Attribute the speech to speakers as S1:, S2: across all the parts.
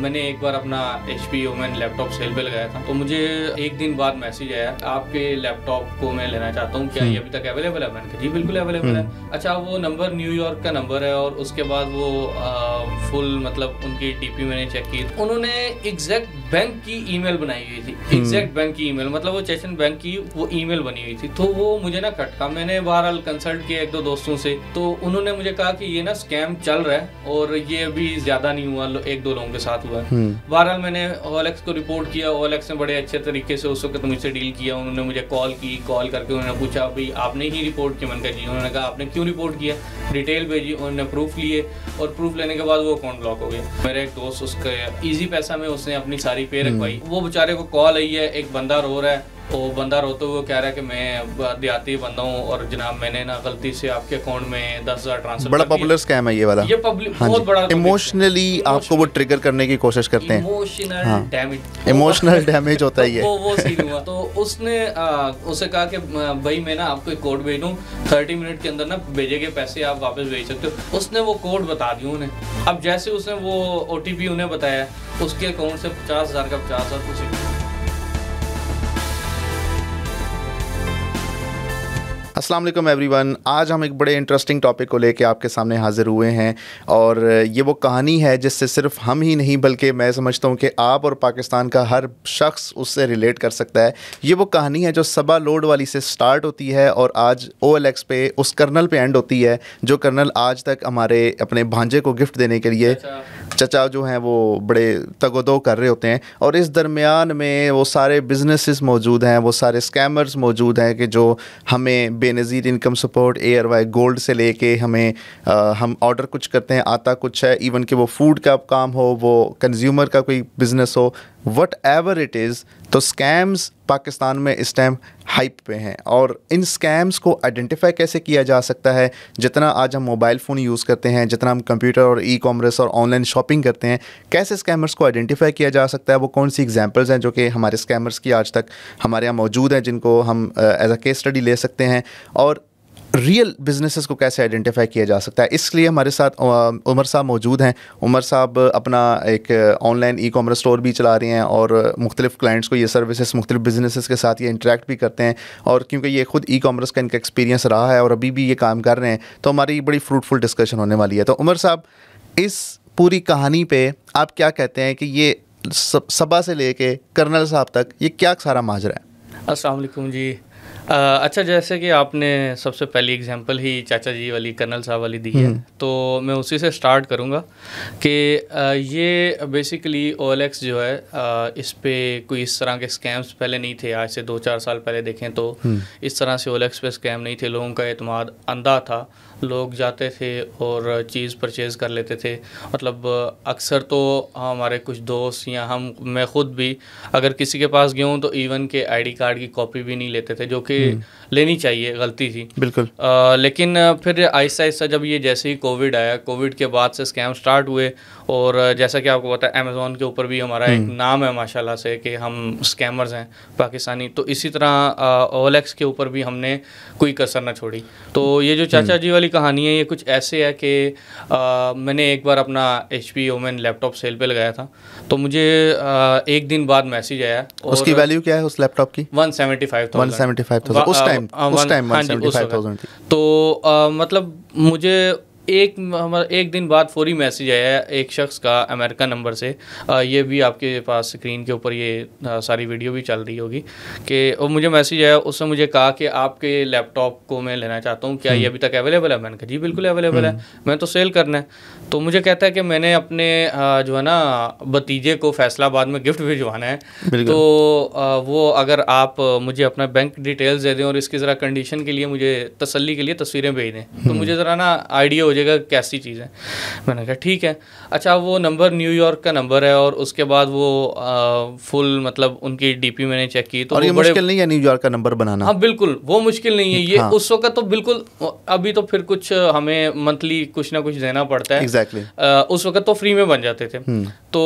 S1: मैंने एक बार अपना HP ओमेन लैपटॉप सेल पे लगाया था, तो मुझे एक दिन बाद मैसेज आया, आपके लैपटॉप को मैं लेना चाहता हूँ, क्या ये अभी तक अवेलेबल है? मैंने कहा जी बिल्कुल अवेलेबल है। अच्छा, वो नंबर न्यूयॉर्क का नंबर है और उसके बाद वो फुल मतलब उनकी DP मैंने चेक की, उन्होंने एग्जैक्ट बैंक की ईमेल बनाई हुई थी, एग्जैक्ट बैंक की ईमेल, मतलब वो चेचन बैंक की वो ईमेल बनी हुई थी। तो वो मुझे ना खटका, मैंने बहरहाल कंसल्ट किया एक दो दोस्तों से, तो उन्होंने मुझे कहा कि ये ना स्कैम चल रहा है और ये अभी ज्यादा नहीं हुआ, एक दो लोगों के साथ हुआ है। बहरहाल मैंने OLX को रिपोर्ट किया, OLX ने बड़े अच्छे तरीके से उस वक्त मुझसे डील किया। उन्होंने मुझे कॉल करके उन्होंने पूछा भाई आपने ही रिपोर्ट किया? मैंने कहा जी। उन्होंने कहा आपने क्यों रिपोर्ट किया? डिटेल भेजी, उन्होंने प्रूफ लिए और प्रूफ लेने के बाद वो अकाउंट ब्लॉक हो गया। मेरा एक दोस्त उसका इजी पैसा में उसने अपनी सारी पे रखवाई, वो बेचारे को कॉल आई है, एक बंदा रो रहा है, वो बंदा रोते हुए कह रहा है कि मैं देहाती बंदा हूँ और जनाब मैंने ना गलती से आपके अकाउंट में 10,000 ट्रांसफर।
S2: बड़ा पॉपुलर स्कैम है ये वाला,
S1: ये पब्लिक बहुत बड़ा
S2: इमोशनली आपको वो ट्रिगर करने की कोशिश करते हैं, इमोशनल डैमेज होता है ये।
S1: वो सीन हुआ। तो उसने उसे कहा कि भाई मैं ना आपको एक कोड भेज दूँ, 30 मिनट के अंदर ना भेजेंगे पैसे, आप वापस भेज सकते हो। उसने वो कोड बता दिया उन्हें। अब जैसे उसने वो OTP उन्हें बताया, उसके अकाउंट से 50,000 का 50,000 कुछ।
S2: अस्सलाम वालेकुम एवरीवन, आज हम एक बड़े इंटरेस्टिंग टॉपिक को लेके आपके सामने हाज़िर हुए हैं और ये वो कहानी है जिससे सिर्फ हम ही नहीं बल्कि मैं समझता हूँ कि आप और पाकिस्तान का हर शख्स उससे रिलेट कर सकता है। ये वो कहानी है जो सबा लोड वाली से स्टार्ट होती है और आज OLX पे उस कर्नल पे एंड होती है, जो कर्नल आज तक हमारे अपने भांजे को गिफ्ट देने के लिए चचा जो हैं वो बड़े तगोदो कर रहे होते हैं। और इस दरमियान में वो सारे बिजनेसेस मौजूद हैं, वो सारे स्कैमर्स मौजूद हैं कि जो हमें Benazir income support ARY gold से लेके हमें हम ऑर्डर कुछ करते हैं, आता कुछ है, इवन कि वो फूड का काम हो, वो कंज्यूमर का कोई बिज़नेस हो, वट एवर इट इज़। तो स्कैम्स पाकिस्तान में इस टाइम हाइप पे हैं और इन स्कैम्स को आइडेंटिफाई कैसे किया जा सकता है? जितना आज हम मोबाइल फ़ोन यूज़ करते हैं, जितना हम कंप्यूटर और ई-कॉमर्स और ऑनलाइन शॉपिंग करते हैं, कैसे स्कैमर्स को आइडेंटिफाई किया जा सकता है? वो कौन सी एग्जांपल्स हैं जो कि हमारे स्कैमर्स की आज तक हमारे यहाँ मौजूद हैं, जिनको हम एज अ केस स्टडी ले सकते हैं? और रियल बिजनेसेस को कैसे आइडेंटिफाई किया जा सकता है? इसलिए हमारे साथ उमर साहब मौजूद हैं। उमर साहब अपना एक ऑनलाइन ई-कॉमर्स स्टोर भी चला रहे हैं और मुख्तलिफ क्लाइंट्स को ये सर्विसेज मुख्तलिफ बिजनेसेस के साथ ये इंटरेक्ट भी करते हैं। और क्योंकि ये खुद ई-कॉमर्स का इनका एक्सपीरियंस रहा है और अभी भी ये काम कर रहे हैं, तो हमारी बड़ी फ्रूटफुल डिस्कशन होने वाली है। तो उमर साहब, इस पूरी कहानी पे आप क्या कहते हैं कि ये सबा से लेके कर्नल साहब तक ये क्या सारा माजरा है?
S1: अस्सलाम वालेकुम जी। अच्छा, जैसे कि आपने सबसे पहली एग्जांपल ही चाचा जी वाली, कर्नल साहब वाली दी है, तो मैं उसी से स्टार्ट करूंगा कि ये बेसिकली OLX जो है इस पे कोई इस तरह के स्कैम्स पहले नहीं थे। आज से 2-4 साल पहले देखें तो इस तरह से OLX पे स्कैम नहीं थे। लोगों का एतमाद अंधा था, लोग जाते थे और चीज़ परचेज़ कर लेते थे। मतलब अक्सर तो हमारे कुछ दोस्त या मैं ख़ुद भी अगर किसी के पास गया हूँ तो इवन के ID कार्ड की कॉपी भी नहीं लेते थे, जो कि लेनी चाहिए, गलती थी बिल्कुल। लेकिन फिर आहिस्ता आहिस्ता जब ये जैसे ही कोविड आया, कोविड के बाद से स्कैम स्टार्ट हुए और जैसा कि आपको पता है अमेज़ॉन के ऊपर भी हमारा एक नाम है माशाल्लाह से कि हम स्कैमर्स हैं पाकिस्तानी। तो इसी तरह OLX के ऊपर भी हमने कोई कसर ना छोड़ी। तो ये जो चाचा जी वाली कहानी है, ये कुछ ऐसे है कि मैंने एक बार अपना HP ओमेन लैपटॉप सेल पे लगाया था, तो मुझे एक दिन बाद मैसेज आया।
S2: उसकी वैल्यू क्या है उस लैपटॉप की?
S1: 175,000
S2: उस टाइम 175,000 थी।
S1: तो मतलब मुझे एक दिन बाद फौरी मैसेज आया एक शख्स का अमेरिका नंबर से। ये भी आपके पास स्क्रीन के ऊपर ये सारी वीडियो भी चल रही होगी कि और मुझे मैसेज आया। उसने मुझे कहा कि आपके लैपटॉप को मैं लेना चाहता हूँ, क्या ये अभी तक अवेलेबल है? मैंने कहा जी बिल्कुल अवेलेबल है, मैं तो सेल करना है। तो मुझे कहता है कि मैंने अपने जो है ना भतीजे को फैसलाबाद में गिफ्ट भिजवाना है, तो वो अगर आप मुझे अपना बैंक डिटेल्स दे दें और इसकी ज़रा कंडीशन के लिए मुझे तसल्ली के लिए तस्वीरें भेज दें, तो मुझे ज़रा ना आइडिया हो जाएगा कैसी चीज़ है। मैंने कहा ठीक है। अच्छा, वो नंबर न्यूयॉर्क का नंबर है और उसके बाद वो फुल मतलब उनकी DP मैंने चेक की, तो
S2: और ये मुश्किल नहीं है न्यूयॉर्क का नंबर बनाना?
S1: हाँ बिल्कुल, वो मुश्किल नहीं है ये। उस वक्त तो बिल्कुल, अभी तो फिर कुछ हमें मंथली कुछ ना कुछ देना पड़ता है। उस वक्त तो फ्री में बन जाते थे। तो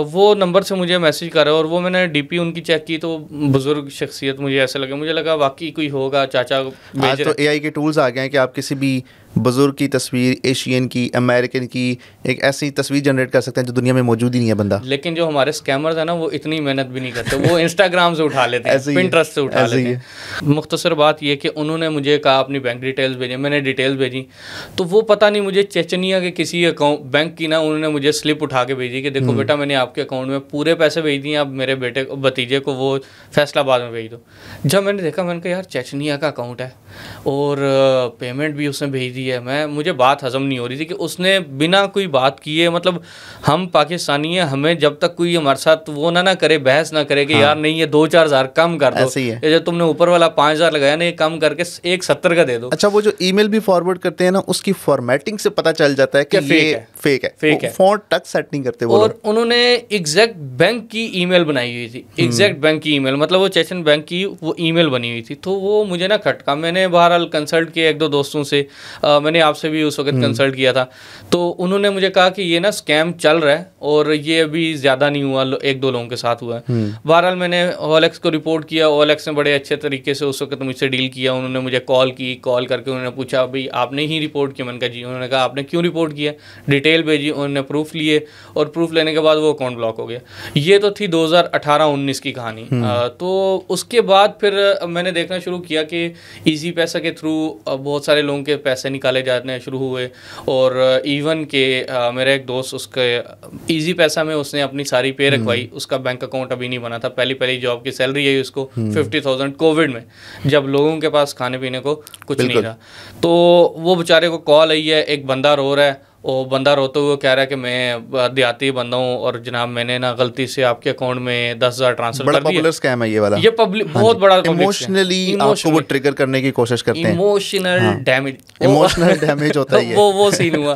S1: वो नंबर से मुझे मैसेज कर रहा है और वो मैंने DP उनकी चेक की, तो बुजुर्ग शख्सियत मुझे ऐसा लगा, मुझे लगा वाकई कोई होगा, चाचा।
S2: आज तो AI के टूल्स आ गए हैं कि आप किसी भी बुजुर्ग की तस्वीर, एशियन की, अमेरिकन की, एक ऐसी तस्वीर जनरेट कर सकते हैं जो दुनिया में मौजूद ही नहीं है बंदा।
S1: लेकिन जो हमारे स्कैमर्स हैं ना, वो इतनी मेहनत भी नहीं करते, वो इंस्टाग्राम से उठा लेते हैं, पिंटरेस्ट से उठा लेते हैं। मुख्तसर बात ये कि उन्होंने मुझे कहा अपनी बैंक डिटेल्स भेजें, मैंने डिटेल्स भेजी, तो वो पता नहीं मुझे चेचनिया के किसी अकाउंट बैंक की ना, उन्होंने मुझे स्लिप उठा के भेजी कि देखो बेटा मैंने आपके अकाउंट में पूरे पैसे भेज दिए, अब मेरे बेटे को, भतीजे को वो फैसलाबाद में भेज दो। जब मैंने देखा मैंने कहा यार चेचनिया का अकाउंट है और पेमेंट भी उसने भेज दी है, मुझे बात हजम नहीं हो रही थी कि उसने बिना कोई बात किए, मतलब हम पाकिस्तानी हैं, हमें जब तक कोई हमारे साथ वो ना करे, बहस ना करे कि हाँ। यार नहीं ये 2-4 हज़ार कम कर दो, ये जो तुमने ऊपर वाला 5,000 लगाया ना, ये कम करके 170 का दे दो।
S2: अच्छा, वो जो ईमेल भी फॉरवर्ड करते हैं ना, उसकी फॉर्मेटिंग से पता चल जाता है कि ये फेक है, फॉन्ट तक सेट नहीं करते वो।
S1: और उन्होंने एग्जैक्ट बैंक की ईमेल बनाई हुई थी, एग्जैक्ट बैंक की ईमेल, मतलब वो चेचन बैंक की वो ईमेल बनी हुई थी। तो वो मुझे ना खटका, मैंने बहरहाल कंसल्ट किया 1-2 दोस्तों से, मैंने आपसे भी उस वक्त कंसल्ट किया था, तो उन्होंने मुझे कहा कि ये ना स्कैम चल रहा है और ये अभी ज़्यादा नहीं हुआ, 1-2 लोगों के साथ हुआ है। बहरहाल मैंने OLX को रिपोर्ट किया, OLX ने बड़े अच्छे तरीके से उस वक्त मुझसे डील किया। उन्होंने मुझे कॉल करके उन्होंने पूछा भाई आपने ही रिपोर्ट किया? मैंने कहा जी। उन्होंने कहा आपने क्यों रिपोर्ट किया? डिटेल भेजी, उन्होंने प्रूफ लिए और प्रूफ लेने के बाद वो अकाउंट ब्लॉक हो गया। ये तो थी 2018-19 की कहानी। तो उसके बाद फिर मैंने देखना शुरू किया कि ईजी पैसा के थ्रू बहुत सारे लोगों के पैसे निकाले जाने शुरू हुए और इवन के मेरा एक दोस्त उसके ईजी पैसा में उसने अपनी सारी पे रखवाई, उसका बैंक अकाउंट अभी नहीं बना था, पहली जॉब की सैलरी आई उसको 50,000 कोविड में, जब लोगों के पास खाने पीने को कुछ नहीं था। तो वो बेचारे को कॉल आई है, एक बंदा रो रहा है, वो बंदा रोते हुए कह रहा है कि मैं देहाती बंदा हूँ और जनाब मैंने ना गलती से आपके अकाउंट में 10,000 ट्रांसफर कर दिया।
S2: बड़ा पॉपुलर स्कैम है ये वाला,
S1: ये पब्लिक बहुत बड़ा
S2: इमोशनली आपको वो ट्रिगर करने की कोशिश करते हैं,
S1: इमोशनल
S2: डैमेज होता है ये।
S1: वो सीन हुआ।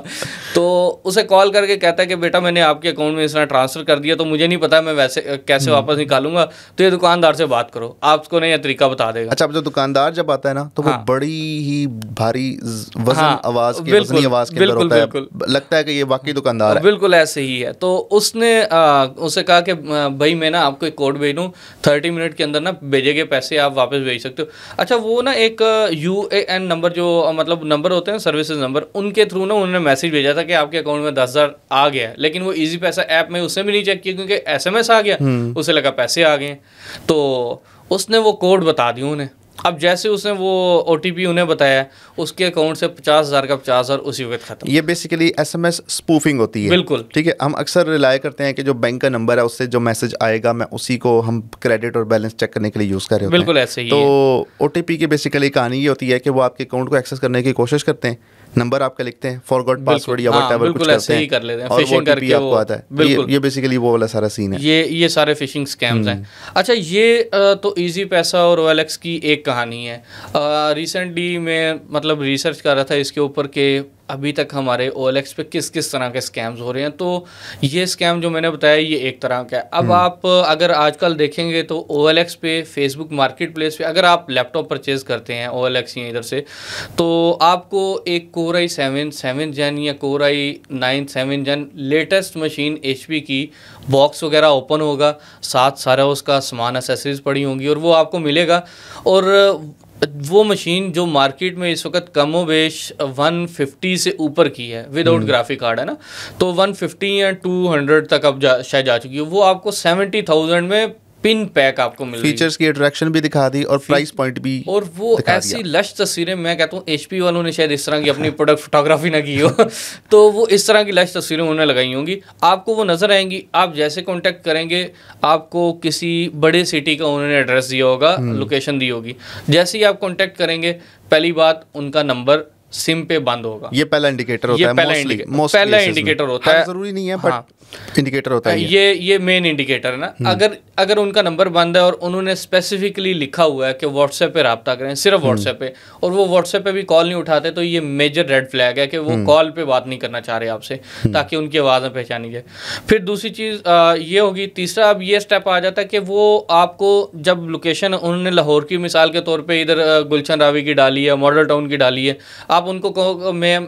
S1: तो उसे कॉल करके कहता है कि बेटा मैंने आपके अकाउंट में इस तरह ट्रांसफर कर दिया, तो मुझे नहीं पता मैं वैसे कैसे वापस निकालूंगा, तो ये दुकानदार से बात करो, आपको नहीं यह तरीका बता देगा।
S2: अच्छा, जो दुकानदार जब आता है ना, तो वो बड़ी ही भारी वजन आवाज के अंदर होता है, लगता है कि ये वाकई दुकानदार है।
S1: बिल्कुल ऐसे ही है। तो उसने उसे कहा कि भाई मैं ना आपको एक कोड भेज दूँ, 30 मिनट के अंदर ना भेजे गए पैसे आप वापस भेज सकते हो। अच्छा, वो ना एक UAN नंबर, जो मतलब नंबर होते हैं सर्विसेज नंबर, उनके थ्रू ना उन्होंने मैसेज भेजा था कि आपके अकाउंट में 10,000 आ गया है, लेकिन वो ईजी पैसा ऐप में उसने भी नहीं चेक किया क्योंकि SMS आ गया, उसे लगा पैसे आ गए। तो उसने वो कोड बता दिया उन्हें। अब जैसे उसने वो OTP उन्हें बताया, उसके अकाउंट से 50,000 का 50,000 उसी वक्त खत्म।
S2: ये बेसिकली SMS स्पूफिंग होती है।
S1: बिल्कुल
S2: ठीक है, हम अक्सर रिलाय करते हैं कि जो बैंक का नंबर है उससे जो मैसेज आएगा, मैं उसी को हम क्रेडिट और बैलेंस चेक करने के लिए यूज़ कर रहे होते हैं।
S1: बिल्कुल ऐसे ही।
S2: तो OTP की बेसिकली कहानी ये होती है कि वो आपके अकाउंट को एक्सेस करने की कोशिश करते हैं, नंबर आपका लिखते हैं, फॉरगॉट पासवर्ड या व्हाटएवर कुछ करते हैं,
S1: कर लेते हैं,
S2: और
S1: फिशिंग करके
S2: आपको आता है। ये बेसिकली वो वाला सारा सीन है।
S1: ये सारे फिशिंग स्कैम्स हैं। अच्छा, ये तो इजी पैसा और OLX की एक कहानी है। रिसेंटली मैं मतलब रिसर्च कर रहा था इसके ऊपर कि अभी तक हमारे OLX पे किस किस तरह के स्कैम्स हो रहे हैं। तो ये स्कैम जो मैंने बताया ये एक तरह का है। अब आप अगर आजकल देखेंगे तो OLX पे, फेसबुक मार्केट प्लेस पे अगर आप लैपटॉप परचेज़ करते हैं OLX या इधर से, तो आपको एक Core i7 7th Gen या Core i9 7th Gen latest machine HP की बॉक्स वगैरह ओपन होगा, साथ सारा उसका सामान एसेसरीज पड़ी होंगी और वो आपको मिलेगा। और वो मशीन जो मार्केट में इस वक्त कमो बेश 150 से ऊपर की है, विदाउट ग्राफिक कार्ड है ना, तो 150 या 200 तक अब शायद जा चुकी है। वो आपको 70,000 में पिन पैक आपको मिल रही है।
S2: फीचर्स की अट्रैक्शन भी दिखा दी और प्राइस पॉइंट भी,
S1: और वो ऐसी लश तस्वीरें, मैं कहता हूँ HP वालों ने शायद इस तरह की अपनी प्रोडक्ट फोटोग्राफी ना की हो तो वो इस तरह की लश तस्वीरें उन्होंने लगाई होंगी, आपको वो नज़र आएंगी। आप जैसे कांटेक्ट करेंगे, आपको किसी बड़े सिटी का उन्होंने एड्रेस दिया होगा, लोकेशन दी होगी, जैसे ही आप कांटेक्ट करेंगे पहली बात उनका नंबर सिम पे बंद होगा।
S2: ये पहला इंडिकेटर होता है,
S1: पहला इंडिकेटर होता है,
S2: जरूरी नहीं है बट इंडिकेटर होता है।
S1: ये मेन इंडिकेटर है ना। अगर उनका नंबर बंद है और उन्होंने स्पेसिफिकली लिखा हुआ है कि व्हाट्सएप पे रब्ता करें, सिर्फ व्हाट्सएप पे, और वो व्हाट्सएप पे भी कॉल नहीं उठाते, तो ये मेजर रेड फ्लैग है कि वो कॉल पे बात नहीं करना चाह रहे आपसे, ताकि उनकी आवाज़ में पहचानी जाए। फिर दूसरी चीज़ ये होगी, तीसरा अब ये स्टेप आ जाता है कि वो आपको जब लोकेशन उन्होंने लाहौर की मिसाल के तौर पर इधर गुलशन रावी की डाली है, मॉडल टाउन की डाली है, आप उनको कहो मैं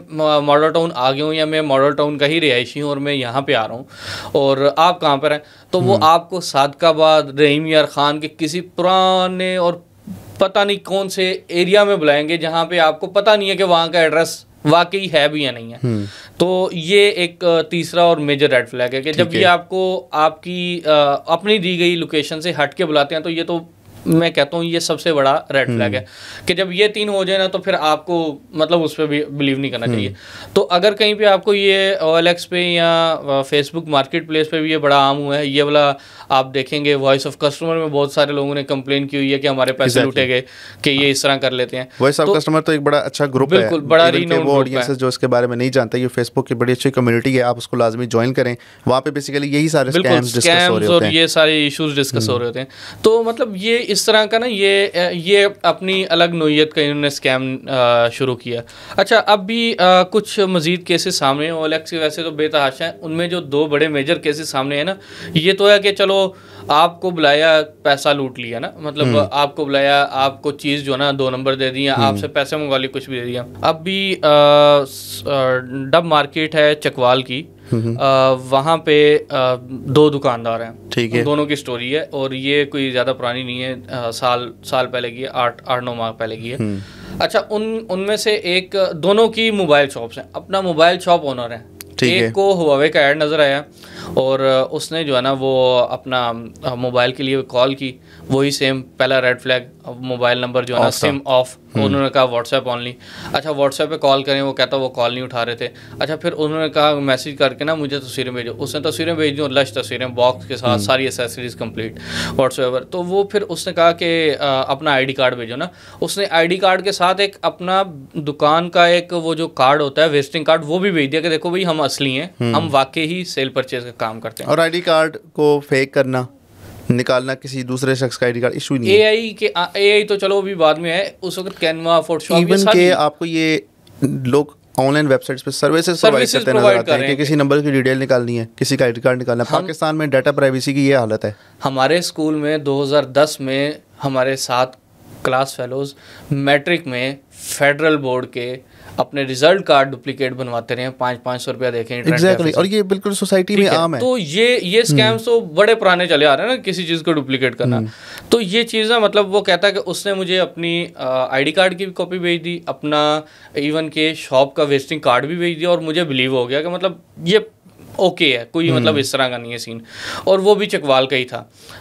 S1: मॉडल टाउन आ गया हूँ या मैं मॉडल टाउन का ही रिहायशी हूँ और मैं यहाँ पे आ रहा हूँ और आप कहाँ पर हैं, तो वो आपको सादकाबाद, रहीम यार खान के किसी पुराने और पता नहीं कौन से एरिया में बुलाएंगे जहाँ पे आपको पता नहीं है कि वहाँ का एड्रेस वाकई है भी या नहीं है। तो ये एक तीसरा और मेजर रेड फ्लैग है कि जब ये आपको आपकी अपनी दी गई लोकेशन से हट के बुलाते हैं, तो ये तो मैं कहता हूँ ये सबसे बड़ा रेड फ्लैग है कि जब ये 3 हो जाए ना तो फिर आपको मतलब उस पर भी बिलीव नहीं करना चाहिए। तो अगर कहीं पे आपको ये OLX पे या फेसबुक मार्केट प्लेस पे भी ये बड़ा आम हुआ है, ये वाला आप देखेंगे वॉइस ऑफ कस्टमर में बहुत सारे लोगों ने कंप्लेन की हुई है कि हमारे पैसे लूटे गए, कि ये इस तरह कर लेते हैं।
S2: वॉइस ऑफ कस्टमर तो एक बड़ा अच्छा ग्रुप है,
S1: बिल्कुल बड़ा रीनाउंड
S2: ऑडियंस जो इसके बारे में नहीं जानता, ये फेसबुक की बड़ी अच्छी कम्युनिटी है, आप उसको लाजमी ज्वाइन करें। वहाँ पे बेसिकली यही सारे स्कैम्स डिस्कस हो रहे होते हैं
S1: और ये सारे इश्यूज डिस्कस हो रहे होते हैं। तो मतलब ये इस तरह का ना ये अपनी अलग नोयत का इन्होंने स्कैम शुरू किया। अच्छा, अब भी कुछ मजीद केसेस सामने हैं। OLX के वैसे तो बेतहाशा है, उनमें जो 2 बड़े मेजर केसेस सामने हैं ना, ये तो है कि चलो आपको बुलाया, पैसा लूट लिया ना, मतलब आपको बुलाया, आपको चीज़ जो ना 2 नंबर दे दिया, आपसे पैसे मंगवा लिए, कुछ भी दे दिया। अब भी डब मार्केट है चकवाल की, वहाँ पे 2 दुकानदार हैं, ठीक है, दोनों की स्टोरी है और ये कोई ज़्यादा पुरानी नहीं है, साल पहले की है, 8-9 माह पहले की है। अच्छा, उनमें से एक, दोनों की मोबाइल शॉप्स हैं, अपना मोबाइल शॉप ओनर है। एक को हुआवे का ऐड नज़र आया और उसने जो है ना वो अपना मोबाइल के लिए कॉल की, वही सेम पहला रेड फ्लैग, मोबाइल नंबर जो है ना सिम ऑफ, उन्होंने कहा व्हाट्सएप ऑनली। अच्छा, व्हाट्सएप पे कॉल करें, वो कहता वो कॉल नहीं उठा रहे थे। अच्छा, फिर उन्होंने कहा मैसेज करके ना मुझे तस्वीरें भेजो, उसने तस्वीरें भेज दी और लश तस्वीरें बॉक्स के साथ, सारी एसेसरीज कंप्लीट व्हाट्सएवर। तो वो फिर उसने कहा कि अपना ID कार्ड भेजो ना, उसने ID कार्ड के साथ एक अपना दुकान का एक वो जो कार्ड होता है विजिटिंग कार्ड, वो भी भेज दिया कि देखो भाई हम असली हैं, हम वाकई ही सेल परचेज का काम करते हैं।
S2: और ID कार्ड को फेक करना, निकालना किसी दूसरे शख्स का ID कार्ड इशू नहीं है।
S1: AI तो चलो अभी बाद में है, उस वक्त कैनवा, फोटोशॉप,
S2: इवन के आपको ये लोग ऑनलाइन वेबसाइट्स पे सर्विसेज प्रोवाइड करते नजर आते हैं कि किसी नंबर की डिटेल निकालनी है, किसी का ID कार्ड निकालना है। पाकिस्तान में डाटा प्राइवेसी की ये हालत है।
S1: हमारे स्कूल में 2010 में हमारे 7 क्लास फेलोज मैट्रिक में फेडरल बोर्ड के अपने रिजल्ट कार्ड डुप्लीकेट बनवाते रहे, 500 रुपया देखें।
S2: एग्जैक्टली, और ये बिल्कुल सोसाइटी में आम है।
S1: तो ये स्कैम्स तो बड़े पुराने चले आ रहे हैं ना, किसी चीज़ को डुप्लीकेट करना। तो ये चीज़ ना, मतलब वो कहता है कि उसने मुझे अपनी ID कार्ड की भी कॉपी भेज दी, अपना इवन के शॉप का विजिटिंग कार्ड भी भेज दिया, और मुझे बिलीव हो गया कि मतलब ये ओके है, कोई मतलब इस तरह का नहीं है सीन, और वो भी चकवाल का ही था।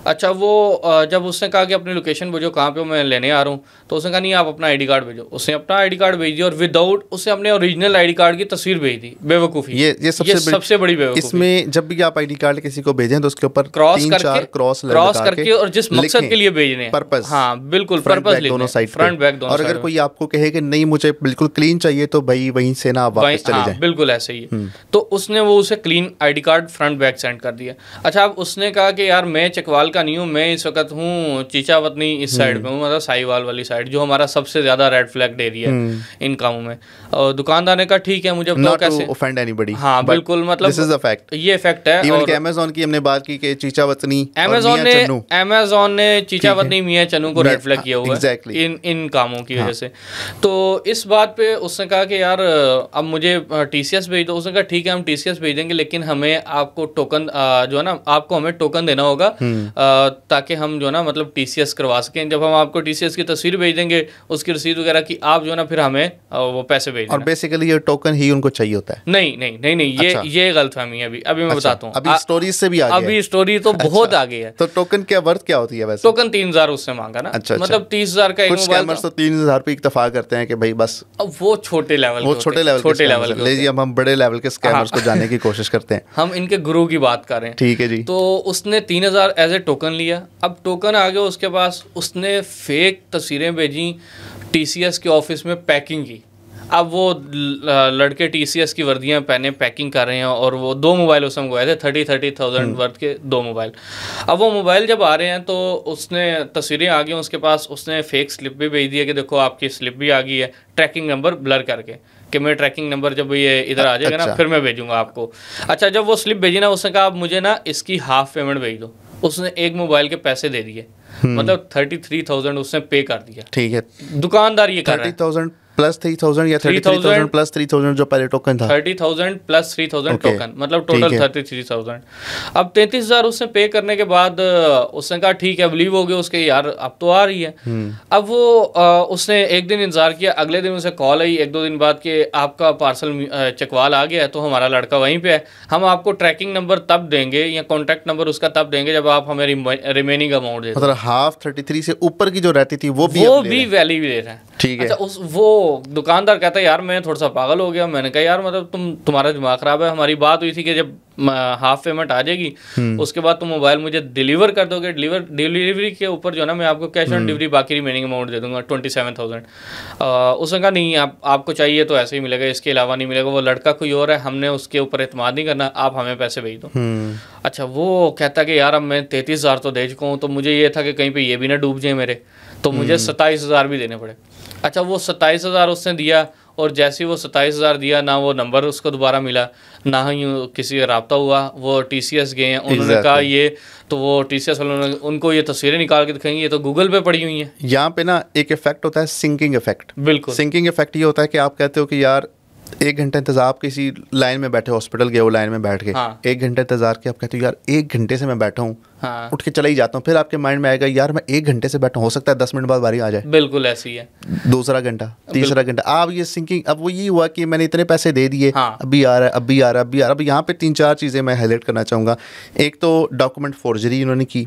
S1: अच्छा, वो जब उसने कहा कि अपनी लोकेशन भेजो कहाँ पे हो, मैं लेने आ रहा हूँ, तो उसने कहा नहीं आप अपना ID कार्ड भेजो। उसने अपना ID कार्ड भेज दिया और विदाउट उसने अपने ओरिजिनल ID कार्ड की तस्वीर भेज दी। बेवकूफ़ी, ये सबसे बड़ी बेवकूफ़ी।
S2: इसमें जब भी आप ID कार्ड किसी को भेजें तो उसके ऊपर
S1: क्रॉस करके और जिस मकसद के लिए भेजने,
S2: पर्पस,
S1: हाँ बिल्कुल पर्पस,
S2: दोनों साइड,
S1: फ्रंट बैक दोनों।
S2: और अगर कोई आपको कहे कि नहीं मुझे बिल्कुल क्लीन चाहिए तो भाई वहीं से ना आप वापस चले जाएं।
S1: बिल्कुल ऐसे ही है। तो उसने वो उसे clean ID card front back send कर दिया। अच्छा, अब उसने कहा कि यार मैं चकवाल का नहीं हूँ, मैं इस वक्त हूँ चीचावतनी इस साइड पे हूँ, मतलब साहिवाल वाली साइड, जो हमारा सबसे ज्यादा रेड फ्लैग एरिया है इन कामों में। और दुकानदार ने कहा ठीक है, मुझे बताओ कैसे
S2: ऑफेंड एनीबॉडी।
S1: हाँ बिल्कुल, मतलब
S2: दिस इज अ फैक्ट,
S1: ये फैक्ट है।
S2: इवन Amazon की हमने बात की कि चीचावतनी,
S1: Amazon ने चीचावतनी मियां चन्नू को रेड फ्लैग किया हुआ है इन कामों की वजह से। तो इस बात पे उसने कहा कि यार अब मुझे TCS भेज दो। उसने कहा ठीक है हम TCS भेज देंगे, लेकिन हमें आपको टोकन जो है ना, आपको हमें टोकन देना होगा ताकि हम जो है ना मतलब TCS करवा सकें। जब हम आपको TCS की तस्वीर भेज देंगे, उसकी रसीद वगैरह की, आप जो है ना फिर हमें वो पैसे भेज देना।
S2: और बेसिकली ये टोकन ही उनको चाहिए होता है।
S1: नहीं, ये गलतफहमी है। अभी मैं बताता हूँ,
S2: अभी स्टोरी से भी आगे,
S1: अभी स्टोरी तो बहुत आगे है।
S2: तो टोकन क्या वर्थ क्या होती है वैसे?
S1: टोकन 3000 उसने मांगा ना। अच्छा, मतलब 30,000 का एक मोबाइल। कुछ
S2: स्कैमर्स तो 3000 पे इत्तेफाक करते हैं कि भाई बस,
S1: वो छोटे लेवल,
S2: छोटे लेवल। लीजिए अब हम बड़े लेवल के स्कैमर्स को जानने की कोशिश करते हैं।
S1: हम इनके गुरु की बात कर रहे हैं, ठीक है जी। तो उसने 3000 एज ए टोकन लिया। अब टोकन आ गया उसके पास, उसने फेक तस्वीरें भेजी TCS के ऑफिस में पैकिंग की। अब वो लड़के TCS की वर्दियां पहने पैकिंग कर रहे हैं, और वो 2 मोबाइल उसमें मंगवाए थे, 30,000 वर्थ के 2 मोबाइल। अब वो मोबाइल जब आ रहे हैं तो उसने तस्वीरें आ गई उसके पास, उसने फेक स्लिप भी भेज दिया कि देखो आपकी स्लिप भी आ गई है, ट्रैकिंग नंबर ब्लर करके, कि मैं ट्रैकिंग नंबर जब ये इधर आ जाएगा ना फिर मैं भेजूंगा आपको। अच्छा, जब वो स्लिप भेजी ना, उसने कहा आप मुझे ना इसकी हाफ पेमेंट भेज दो। उसने एक मोबाइल के पैसे दे दिए, मतलब 33,000 उसने पे कर दिया।
S2: ठीक है,
S1: दुकानदार ये कर रहा है
S2: 30,000 प्लस 3000 या 33,000 प्लस 3,000 जो पहले टोकन था?
S1: 30,000 प्लस 3,000 टोकन, मतलब टोटल 33,000। अब 33,000 उसने पे करने के बाद उसने कहा ठीक है, बिलीव हो गया उसके, यार अब तो आ रही है। अब वो उसने एक दिन इंतजार किया, अगले दिन उसे कॉल आई 1-2 दिन बाद कि आपका पार्सल चकवाल आ गया है, तो हमारा लड़का वहीं पे है, हम आपको ट्रैकिंग नंबर तब देंगे या कॉन्टैक्ट नंबर उसका तब देंगे जब आप हमें रिमेनिंग अमाउंट दे।
S2: मतलब हाफ 33 से ऊपर की जो रहती थी वो भी
S1: वैल्यू ले रहा है।
S2: ठीक है।
S1: अच्छा, वो दुकानदार कहता है यार मैं थोड़ा सा पागल हो गया। मैंने कहा यार मतलब तुम्हारा दिमाग खराब है, हमारी बात हुई थी कि जब हाफ पेमेंट आ जाएगी उसके बाद तुम मोबाइल मुझे डिलीवर कर दोगे, डिलीवरी के ऊपर जो है ना मैं आपको कैश ऑन डिलीवरी बाकी रिमेनिंग अमाउंट दे दूंगा 27,000। उसने कहा नहीं, आपको चाहिए तो ऐसे ही मिलेगा, इसके अलावा नहीं मिलेगा, वो लड़का कोई और है, हमने उसके ऊपर एतमाद नहीं करना, आप हमें पैसे भेज दो। अच्छा, वो कहता कि यार अब मैं 33,000 तो दे चुका हूँ, तो मुझे ये था कि कहीं पे ये भी ना डूब जाए मेरे, तो मुझे 27,000 भी देने पड़े। अच्छा, वो 27,000 उसने दिया, और जैसे ही वो 27,000 दिया, ना वो नंबर उसको दोबारा मिला, ना ही किसी का रब्ता हुआ। वो TCS गए हैं, उन्होंने कहा ये, तो वो TCS वालों ने उनको ये तस्वीरें निकाल के दिखाई, ये तो गूगल पे पड़ी हुई हैं।
S2: यहाँ पे ना एक इफेक्ट होता है, सिंकिंग इफेक्ट।
S1: बिल्कुल,
S2: सिंकिंग इफेक्ट ये होता है कि आप कहते हो कि यार 1 घंटा इंतजार, आप किसी लाइन में बैठे, हॉस्पिटल गए वो लाइन में बैठ के 1 घंटा इंतजार किया, आप कहते हो यार 1 घंटे से मैं बैठा हूँ, उठ के चला ही जाता हूँ, फिर आपके माइंड में आएगा यार मैं 1 घंटे से बैठा हूँ, हो सकता है 10 मिनट बाद बारी आ जाए।
S1: बिल्कुल ऐसी है।
S2: दूसरा घंटा, तीसरा घंटा, आप ये सिंकिंग, अब वो ये हुआ कि मैंने इतने पैसे दे दिए, अभी आ रहा है, अभी आ रहा है, अभी आ रहा है। अब यहाँ पे 3-4 चीज़ें मैं हाईलाइट करना चाहूँगा। एक तो डॉक्यूमेंट फोर्जरी इन्होंने की,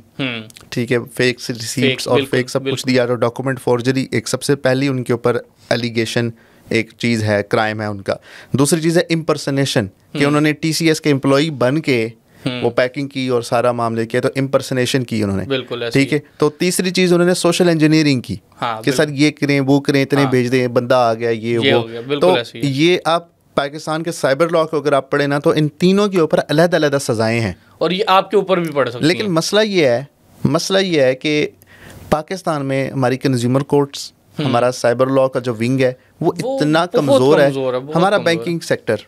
S2: ठीक है, फेक रिसीप्ट्स और फेक सब कुछ दिया, तो डॉक्यूमेंट फोर्जरी एक सबसे पहली उनके ऊपर एलिगेशन, एक चीज़ है, क्राइम है उनका। दूसरी चीज़ है इम्पर्सनेशन, कि उन्होंने TCS के एम्प्लॉई बन के वो पैकिंग की और सारा मामले किया, तो इम्पर्सनेशन की उन्होंने।
S1: बिल्कुल,
S2: ठीक है। तो तीसरी चीज़ उन्होंने सोशल इंजीनियरिंग की, कि सर ये करें, वो करें, इतने भेज दें, बंदा आ गया, ये वो। तो ये आप पाकिस्तान के साइबर लॉ को अगर आप पढ़े ना, तो इन तीनों के ऊपर अलग-अलग सजाएं हैं, और
S1: ये आपके ऊपर भी पड़ सकती हैं।
S2: लेकिन मसला ये है कि पाकिस्तान में हमारी कंज्यूमर कोर्ट्स, हमारा साइबर लॉ का जो विंग है वो इतना कमज़ोर है। हमारा बैंकिंग सेक्टर,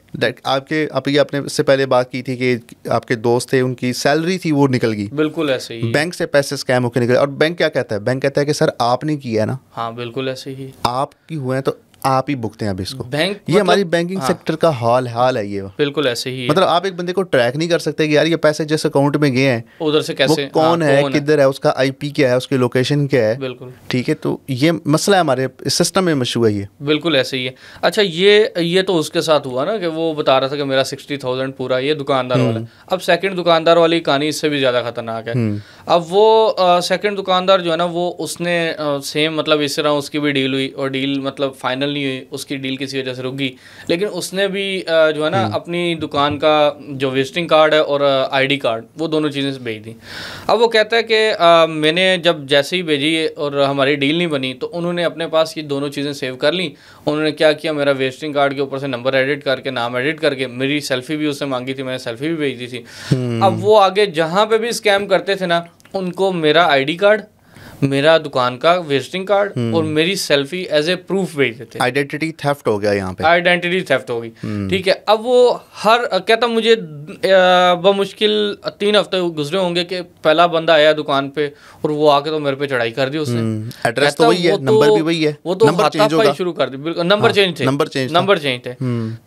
S2: आपने इससे पहले बात की थी कि आपके दोस्त थे, उनकी सैलरी थी वो निकल गई।
S1: बिल्कुल ऐसे ही,
S2: बैंक से पैसे स्कैम होकर निकले, और बैंक क्या कहता है? बैंक कहता है कि सर आपने किया है ना।
S1: हाँ, बिल्कुल ऐसे ही,
S2: आपकी हुए हैं तो आप ही भुगते हैं अब इसको।
S1: बैंक
S2: ये मतलब, हमारी बैंकिंग सेक्टर का हाल है ये।
S1: बिल्कुल ऐसे ही है।
S2: मतलब आप एक बंदे को ट्रैक नहीं कर सकते कि यार ये पैसे जिस अकाउंट में गए हैं
S1: उधर से कैसे,
S2: वो कौन है, किधर है, उसका IP क्या है, उसकी लोकेशन क्या है।
S1: बिल्कुल,
S2: ठीक है। तो ये मसला है, हमारे सिस्टम में मशहूर है ये।
S1: बिल्कुल ऐसे ही है। अच्छा, ये तो उसके साथ हुआ ना कि वो बता रहा था कि मेरा 60,000 पूरा, ये दुकानदार वाला। अब सेकंड दुकानदार वाली कहानी इससे भी ज़्यादा खतरनाक है। अब वो सेकंड दुकानदार जो है ना, वो उसने सेम मतलब इस तरह उसकी भी डील हुई, और डील मतलब फाइनल नहीं हुई, उसकी डील किसी वजह से रुक गई, लेकिन उसने भी जो है ना अपनी दुकान का जो विजिटिंग कार्ड है और ID कार्ड, वो दोनों चीज़ें भेज दी। अब वो कहता है कि मैंने जब जैसे ही भेजी और हमारी डील नहीं बनी, तो उन्होंने अपने पास ये दोनों चीज़ें सेव कर ली। उन्होंने क्या किया, मेरा विजिटिंग कार्ड के ऊपर से नंबर एडिट करके, नाम एडिट करके, मेरी सेल्फी भी उसने मांगी थी, मैंने सेल्फी भी भेज दी थी। अब वो आगे जहाँ पे भी स्कैम करते थे ना, उनको मेरा ID कार्ड, मेरा दुकान का विजिटिंग कार्ड और मेरी सेल्फी एज ए प्रूफ भेज देते।
S2: आइडेंटिटी थेफ्ट हो गया यहाँ पे,
S1: आइडेंटिटी थेफ्ट हो गई। ठीक है। अब वो हर कहता मुझे बमुश्किल 3 हफ्ते गुजरे होंगे कि पहला बंदा आया दुकान पे और वो आके तो मेरे पे चढ़ाई कर दी उसने।
S2: एड्रेस तो वही है, नंबर भी वही है,
S1: वो तो हाथापाई शुरू कर दी। बिल्कुल, नंबर चेंज थे।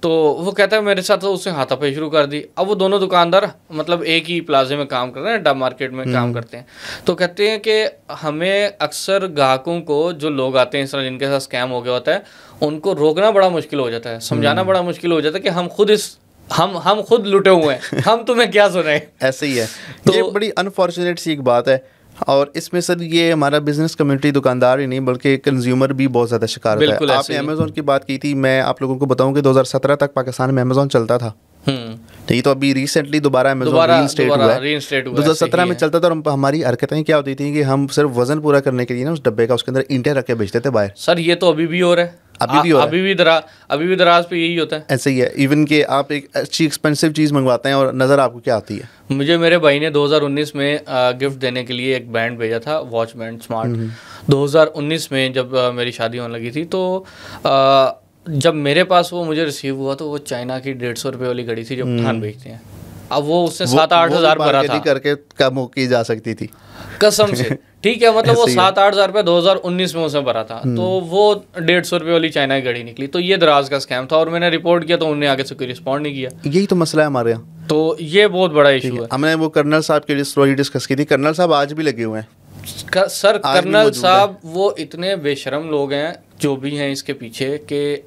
S1: तो वो कहता है मेरे साथ उसने हाथापाई शुरू कर दी। अब वो दोनों दुकानदार मतलब एक ही प्लाजे में काम कर रहे हैं, डब मार्केट में काम करते हैं। तो कहते हैं कि हमें अक्सर ग्राहकों को, जो लोग आते हैं इस तरह जिनके साथ स्कैम हो गया होता है, उनको रोकना बड़ा मुश्किल हो जाता है, समझाना बड़ा मुश्किल हो जाता है कि हम खुद लुटे हुए हैं, हम तुम्हें क्या सुनाएं।
S2: ऐसे ही है। तो ये बड़ी अनफॉर्चुनेट सी एक बात है, और इसमें सर ये हमारा बिजनेस कम्युनिटी, दुकानदार ही नहीं बल्कि कंज्यूमर भी बहुत ज़्यादा शिकार होता है। आपने अमेज़ॉन की बात की थी, मैं आप लोगों को बताऊं कि 2017 तक पाकिस्तान में अमेज़ॉन चलता था। नहीं तो अभी रिसेंटली दोबारा अमेज़ॉन रीइंस्टेट हुआ है। 2017 में चलता था, और हमारी हरकतें क्या होती थी कि हम सिर्फ वजन पूरा करने के लिए ना उस डब्बे का, उसके अंदर ईंटें रख के बेचते थे बाहर।
S1: सर ये तो अभी भी हो रहा है, अभी भी दराज पे यही होता है।
S2: ऐसे ही है। इवन कि आप एक अच्छी एक्सपेंसिव चीज़ मंगवाते हैं और नज़र आपको क्या आती है।
S1: मुझे मेरे भाई ने 2019 में गिफ्ट देने के लिए एक बैंड भेजा था, वॉच बैंड स्मार्ट। 2019 में जब मेरी शादी होने लगी थी, तो जब मेरे पास वो मुझे रिसीव हुआ, तो वो चाइना की 150 रुपये वाली घड़ी थी जो पठान बेचते हैं। अब वो उससे 7-8 हज़ार भरा था,
S2: करके कम की जा सकती थी
S1: कसम से ठीक है, मतलब वो 7-8 हज़ार रुपये 2019 में उसने भरा था, तो वो 150 रुपये वाली चाइना की घड़ी निकली। तो ये दराज का स्कैम था और मैंने रिपोर्ट किया तो उन्होंने आगे से कोई रिस्पॉन्ड नहीं किया।
S2: यही तो मसला है हमारे यहाँ,
S1: तो ये बहुत बड़ा इशू है।
S2: हमने वो कर्नल साहब की स्टोरी डिस्कस की थी, कर्नल साहब आज भी लगे हुए हैं
S1: सर। कर्नल साहब वो इतने बेशरम लोग हैं जो भी हैं इसके पीछे, कि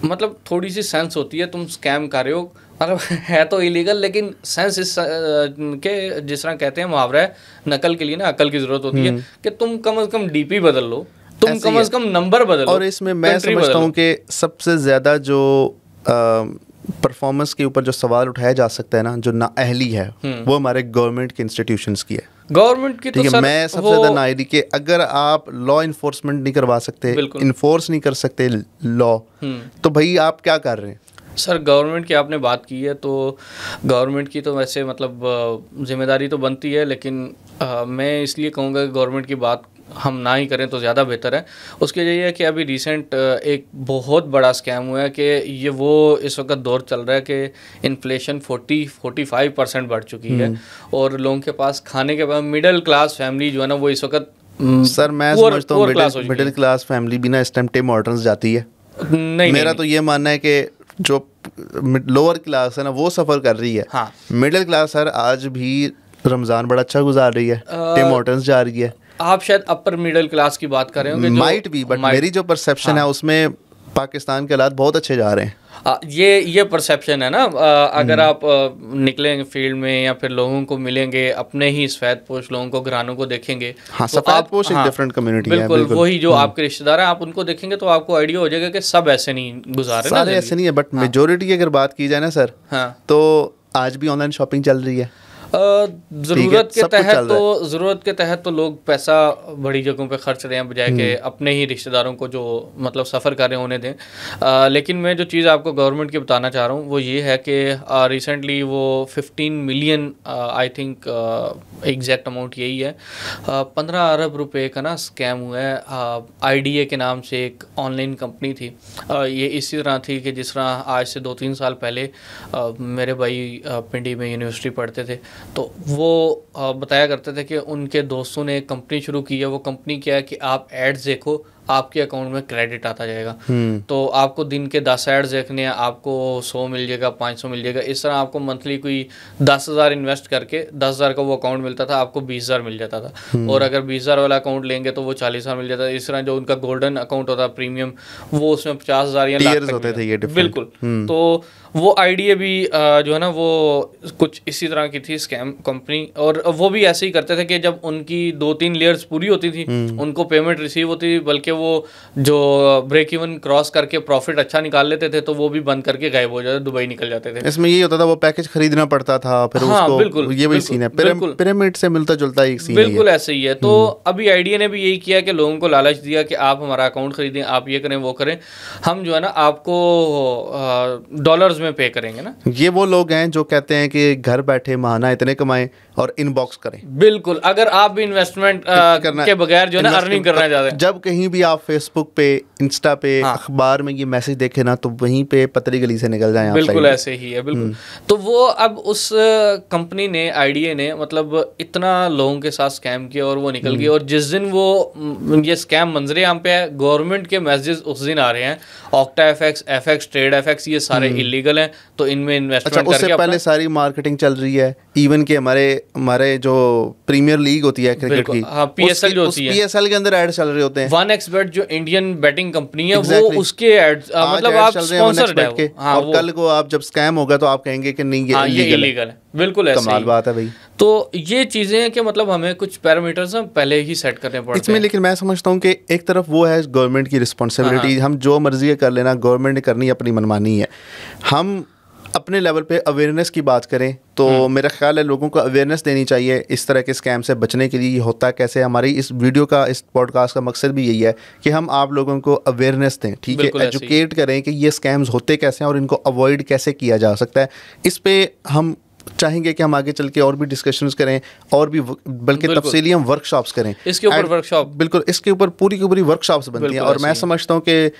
S1: मतलब थोड़ी सी सेंस होती है। तुम स्कैम कर रहे हो, मतलब है तो इलीगल, लेकिन सेंस इस के जिस तरह कहते हैं मुहावरा है, नकल के लिए ना अकल की जरूरत होती है, कि तुम कम से कम डीपी बदल लो, तुम कम से कम नंबर बदल लो।
S2: और इसमें मैं समझता हूँ कि सबसे ज़्यादा जो परफॉर्मेंस के ऊपर जो सवाल उठाया जा सकता है ना, जो नाअहली है, वो हमारे गवर्नमेंट के इंस्टीट्यूशंस की है।
S1: गवर्नमेंट की तो सर
S2: मैं सबसे ज़्यादा नाअहली के, अगर आप लॉ इन्फोर्समेंट नहीं करवा सकते, इन्फोर्स नहीं कर सकते लॉ, तो भाई आप क्या कर रहे हैं?
S1: सर गवर्नमेंट की आपने बात की है, तो गवर्नमेंट की तो वैसे मतलब जिम्मेदारी तो बनती है, लेकिन मैं इसलिए कहूँगा कि गवर्नमेंट की बात हम ना ही करें तो ज़्यादा बेहतर है। उसके लिए है कि अभी रिसेंट एक बहुत बड़ा स्कैम हुआ है कि ये वो इस वक्त दौर चल रहा है कि इन्फ्लेशन 40-45% बढ़ चुकी है, और लोगों के पास खाने के बाद मिडिल क्लास फैमिली जो है ना, वो इस वक्त
S2: सर मैं समझता हूँ मिडिल क्लास फैमिली भी ना इस टाइम टिम हॉर्टन्स जाती है।
S1: नहीं,
S2: मेरा तो ये मानना है कि जो लोअर क्लास है ना वो सफ़र कर रही है।
S1: हाँ,
S2: मिडिल क्लास सर आज भी रमज़ान बड़ा अच्छा गुजार रही है, टिम हॉर्टन्स जा रही है।
S1: आप शायद अपर मिडिल क्लास की बात कर रहे होंगे,
S2: माइट भी, बट मेरी जो परसेप्शन है उसमें पाकिस्तान के हालात बहुत अच्छे जा रहे हैं।
S1: ये परसेप्शन है ना। अगर आप निकलेंगे फील्ड में या फिर लोगों को मिलेंगे, अपने ही सफ़ेदपोश लोगों को, घरानों को देखेंगे,
S2: हाँ, तो सफ़ेदपोश एक डिफरेंट कम्युनिटी है,
S1: बिल्कुल वही जो आपके रिश्तेदार हैं, आप उनको देखेंगे तो आपको आइडिया हो जाएगा कि सब ऐसे नहीं गुजार रहे,
S2: सारे ऐसे नहीं है, बट मेजोरिटी की अगर बात की जाए ना सर, तो आज भी ऑनलाइन शॉपिंग चल रही है।
S1: ज़रूरत के तहत तो लोग पैसा बड़ी जगहों पे खर्च रहे हैं, बजाय के अपने ही रिश्तेदारों को जो मतलब सफ़र कर रहे हैं उन्हें दें। लेकिन मैं जो चीज़ आपको गवर्नमेंट की बताना चाह रहा हूँ वो ये है कि रिसेंटली वो 15 million I think exact amount यही है, 15 अरब रुपए का ना स्कैम हुआ है। IDA के नाम से एक ऑनलाइन कंपनी थी। ये इसी तरह थी कि जिस तरह आज से 2-3 साल पहले मेरे भाई पिंडी में यूनिवर्सिटी पढ़ते थे, तो वो बताया करते थे कि उनके दोस्तों ने एक कंपनी शुरू की है। वो कंपनी क्या है कि आप एड्स देखो, आपके अकाउंट में क्रेडिट आता जाएगा। तो आपको दिन के 10 एड्स देखने हैं, आपको 100 मिल जाएगा, 500 मिल जाएगा। इस तरह आपको मंथली कोई 10,000 इन्वेस्ट करके 10,000 का वो अकाउंट मिलता था, आपको 20,000 मिल जाता था। और अगर 20,000 वाला अकाउंट लेंगे तो वो 40,000 मिल जाता था। इस तरह जो उनका गोल्डन अकाउंट होता प्रीमियम, वो उसमें 50,000 या लाख तक होते थे। बिल्कुल। तो वो IDA भी जो है ना वो कुछ इसी तरह की थी स्कैम कंपनी, और वो भी ऐसे ही करते थे कि जब उनकी 2-3 लेयर्स पूरी होती थी, उनको पेमेंट रिसीव होती थी, बल्कि वो जो ब्रेक इवन क्रॉस करके प्रॉफिट अच्छा निकाल लेते थे तो वो भी बंद करके गायब हो जाते, दुबई निकल जाते थे।
S2: इसमें ये होता था वो पैकेज खरीदना पड़ता था, फिर उसको बिल्कुल, ये वही सीन है, पिरामिड से मिलता जुलता एक सीन है,
S1: बिल्कुल ऐसे ही है। तो अभी IDA ने भी यही किया कि लोगों को लालच दिया कि आप हमारा अकाउंट खरीदें, आप ये करें वो करें, हम जो है ना आपको डॉलर्स में पे करेंगे ना।
S2: ये वो लोग हैं जो कहते हैं कि घर बैठे महाना इतने कमाएं और इनबॉक्स करें।
S1: बिल्कुल, अगर आप भी इन्वेस्टमेंट के बगैर जो है ना अर्निंग करना चाहते हैं,
S2: जब कहीं भी आप फेसबुक पे, इंस्टा पे, अखबार में ये मैसेज देखे ना, तो वहीं पे पतली गली से निकल जाएं।
S1: बिल्कुल ऐसे ही है, बिल्कुल। तो वो अब उस कंपनी ने, IDA ने मतलब इतना लोगों के साथ स्कैम किया और वो निकल गई। और जिस दिन वो ये स्कैम मंजरे आम पे है, गवर्नमेंट के मैसेज उस दिन आ रहे हैं, OctaFX, FX, TradeFX, ये सारे इलीगल हैं, तो इनमें इन्वेस्टमेंट करके
S2: उससे पहले सारी मार्केटिंग चल रही है। इवन के हमारे जो प्रीमियर लीग होती है क्रिकेट की,
S1: PSL जो होती है,
S2: PSL के अंदर एड चल रहे होते हैं।
S1: 1xBet जो इंडियन बैटिंग कंपनी है, वो उसके एड्स मतलब आप स्पॉन्सर्ड है।
S2: और कल को आप जब स्कैम होगा तो आप कहेंगे कि नहीं ये
S1: इलीगल है। बिल्कुल ऐसे
S2: कमाल बात है भाई।
S1: तो ये चीज़ें हैं कि मतलब हमें कुछ पैरामीटर्स हम पहले ही सेट करने पड़ते हैं
S2: इसमें। लेकिन मैं समझता हूँ कि एक तरफ वो है गवर्नमेंट की रिस्पॉन्सिबिलिटी, हम जो मर्जी कर लेना, गवर्नमेंट ने करनी अपनी मनमानी है। हम अपने लेवल पे अवेयरनेस की बात करें तो मेरा ख्याल है लोगों को अवेयरनेस देनी चाहिए इस तरह के स्कैम से बचने के लिए। होता कैसे, हमारी इस वीडियो का, इस पॉडकास्ट का मकसद भी यही है कि हम आप लोगों को अवेयरनेस दें, ठीक है, एजुकेट करें कि ये स्कैम्स होते कैसे हैं और इनको अवॉइड कैसे किया जा सकता है। इस पे हम चाहेंगे कि हम आगे चल के और भी डिस्कशंस करें और भी बल्कि तफसीली हम वर्कशॉप्स करें
S1: इसके ऊपर वर्कशॉप,
S2: बिल्कुल इसके ऊपर पूरी की पूरी वर्कशॉप्स बनती हैं। और मैं समझता हूँ कि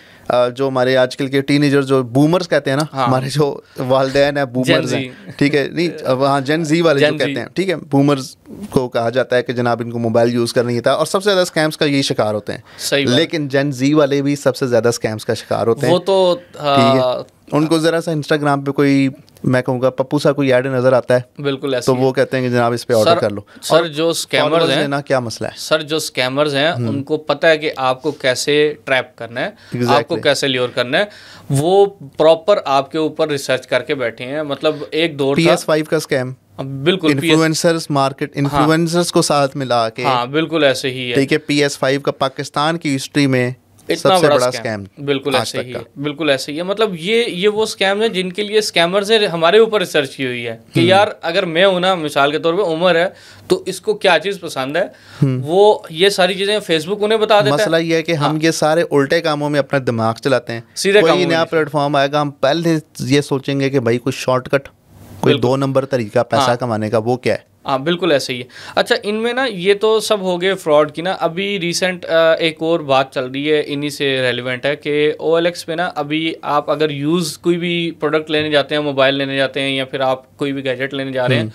S2: जो हमारे आजकल के टीनेजर जो बूमर्स कहते हैं ना, हमारे जो वालिदैन है बूमर्स हैं, ठीक है, नहीं हाँ जेन जी वाले जो कहते हैं, ठीक है, बूमर्स को कहा जाता है कि जनाब इनको मोबाइल यूज़ करना नहीं था और सबसे ज़्यादा स्कैम्स का यही शिकार होते हैं। लेकिन जेन जी वाले भी सबसे ज़्यादा स्कैम्स का शिकार होते हैं।
S1: वो तो
S2: ठीक है, उनको ज़रा सा इंस्टाग्राम पे कोई, मैं कहूँगा पप्पू सा कोई ऐड नज़र आता है,
S1: बिल्कुल ऐसे
S2: तो वो कहते हैं कि जनाब इस पे ऑर्डर कर लो।
S1: सर जो स्कैमर्स हैं
S2: ना, क्या मसला है
S1: सर, जो स्कैमर्स हैं उनको पता है कि आपको कैसे ट्रैप करना है, आपको कैसे ल्योर करना है, वो प्रॉपर आपके ऊपर रिसर्च करके बैठे हैं। मतलब एक दौर था
S2: PS5 का स्कैम,
S1: बिल्कुल
S2: इन्फ्लुएंसर्स मार्केट, इन्फ्लुएंसर्स को साथ मिला के,
S1: हाँ बिल्कुल ऐसे ही है।
S2: ठीक है, PS5 का पाकिस्तान की हिस्ट्री में
S1: इतना
S2: सबसे
S1: बड़ा
S2: स्कैम,
S1: बिल्कुल ऐसे ही है, बिल्कुल ऐसे ही है। मतलब ये वो स्कैम है जिनके लिए स्कैमर्स ने हमारे ऊपर रिसर्च की हुई है कि यार अगर मैं हूं ना, मिसाल के तौर पे उमर है, तो इसको क्या चीज़ पसंद है, वो ये सारी चीज़ें फेसबुक उन्हें बता देता है।
S2: मसला ये है कि हम ये सारे उल्टे कामों में अपना दिमाग चलाते हैं।
S1: सीधे
S2: कोई नया प्लेटफॉर्म आएगा, हम पहले ये सोचेंगे कि भाई कोई शॉर्टकट, कोई 2 नंबर तरीका पैसा कमाने का, वो क्या है।
S1: हाँ बिल्कुल ऐसे ही है। अच्छा, इनमें ना ये तो सब हो गए फ्रॉड की ना। अभी रिसेंट एक और बात चल रही है, इन्हीं से रेलिवेंट है कि OLX पे ना अभी आप अगर यूज़ कोई भी प्रोडक्ट लेने जाते हैं, मोबाइल लेने जाते हैं या फिर आप कोई भी गैजेट लेने जा रहे हैं,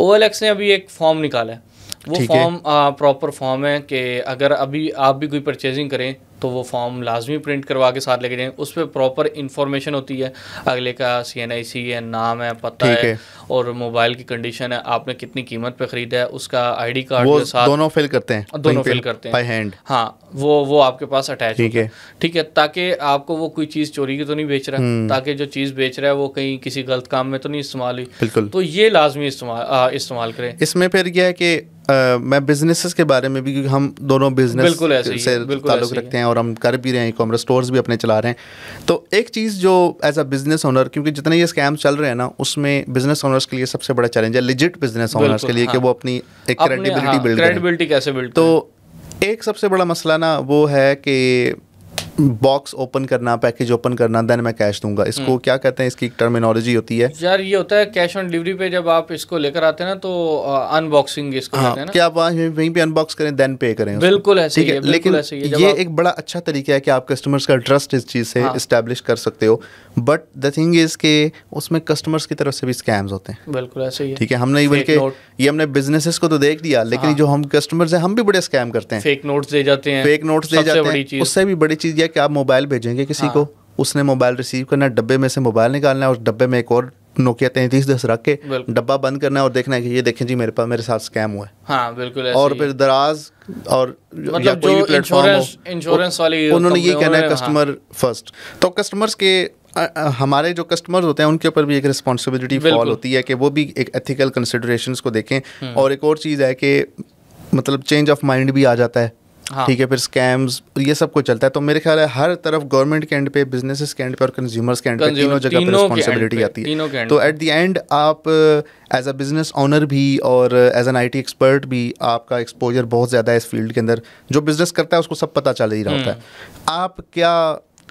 S1: OLX ने अभी एक फॉर्म निकाला है। वो फॉर्म प्रॉपर फॉर्म है कि अगर अभी आप भी कोई परचेजिंग करें तो वो फॉर्म लाजमी प्रिंट करवा के साथ लेके जाएं। उस पर प्रॉपर इन्फॉर्मेशन होती है, अगले का CNIC है, नाम है, पता है और मोबाइल की कंडीशन है, आपने कितनी कीमत पे ख़रीदा है, उसका ID कार्ड के साथ
S2: दोनों फिल करते हैं,
S1: दोनों फिल करते हैं
S2: बाय हैंड।
S1: हाँ, वो आपके पास अटैच होता है, ठीक है, ताकि आपको वो कोई चीज़ चोरी की तो नहीं बेच रहा, ताकि जो चीज़ बेच रहा है वो कहीं किसी गलत काम में तो नहीं इस्तेमाल हुई।
S2: बिल्कुल,
S1: तो ये लाजमी इस्तेमाल करें।
S2: इसमें फिर यह है कि मैं बिजनेसेस के बारे में भी, क्योंकि हम दोनों बिजनेस से ताल्लुक़ रखते हैं और हम कर भी रहे हैं, ई-कॉमर्स स्टोर्स भी अपने चला रहे हैं। तो एक चीज़ जो एज अ बिजनेस ओनर, क्योंकि जितने ये स्कैम्स चल रहे हैं ना, उसमें बिजनेस ओनर्स के लिए सबसे बड़ा चैलेंज है, लिजिट बिजनेस ओनर्स के लिए, कि वो अपनी एक क्रेडिबिलिटी
S1: कैसे बिल्ड।
S2: तो एक सबसे बड़ा मसला ना वो है कि बॉक्स ओपन करना, पैकेज ओपन करना, देन मैं कैश दूंगा, इसको क्या कहते हैं, इसकी एक टर्मिनोलॉजी होती है
S1: यार। ये होता है कैश ऑन डिलीवरी पे जब आप इसको लेकर आते हैं ना, तो अनबॉक्सिंग इसको कहते हैं ना,
S2: कि आप वहीं पे अनबॉक्स करें देन पे करें।
S1: बिल्कुल ऐसे ही है,
S2: लेकिन ये एक बड़ा अच्छा तरीका है कि आप कस्टमर्स का ट्रस्ट इस चीज़ से इस्टेब्लिश कर सकते हो। बट द थिंग इज के उसमें कस्टमर्स की तरफ से भी स्कैम्स होते हैं।
S1: बिल्कुल ऐसे ही है,
S2: ठीक है, हमने बल्कि ये हमने बिजनेसेस को तो देख दिया, लेकिन जो हम कस्टमर्स हैं हम भी बड़े स्कैम करते हैं।
S1: फेक नोट्स दे जाते हैं,
S2: उससे भी बड़ी चीज़ है कि आप मोबाइल भेजेंगे किसी को, उसने मोबाइल रिसीव करना है, डब्बे में से मोबाइल निकालना है और डब्बे में एक और नोकिया 3310 रख के डब्बा बंद करना है और देखना है कि ये देखें जी मेरे साथ स्कैम हुआ है।
S1: हाँ बिल्कुल ऐसे
S2: और फिर दराज और
S1: मतलब जो इंश्योरेंस वाली,
S2: उन्होंने ये कहना है कस्टमर फर्स्ट। तो कस्टमर्स के हमारे जो कस्टमर्स होते हैं उनके ऊपर भी एक रिस्पॉन्सिबिलिटी फॉल होती है कि वो भी एक एथिकल कंसिडरेशंस को देखें। और एक और चीज़ है कि मतलब चेंज ऑफ माइंड भी आ जाता है। ठीक है, फिर स्कैम्स ये सब कुछ चलता है। तो मेरे ख्याल है हर तरफ गवर्नमेंट के एंड पे, बिजनेसेस के एंड पे और कंज्यूमर्स के एंड पे, तीनों जगह पे रिस्पॉन्सिबिलिटी आती है। तो एट द एंड आप एज अ बिजनेस ओनर भी और एज एन IT एक्सपर्ट भी, आपका एक्सपोजर बहुत ज़्यादा है इस फील्ड के अंदर। जो बिजनेस करता है उसको सब पता चल ही रहा होता है। आप क्या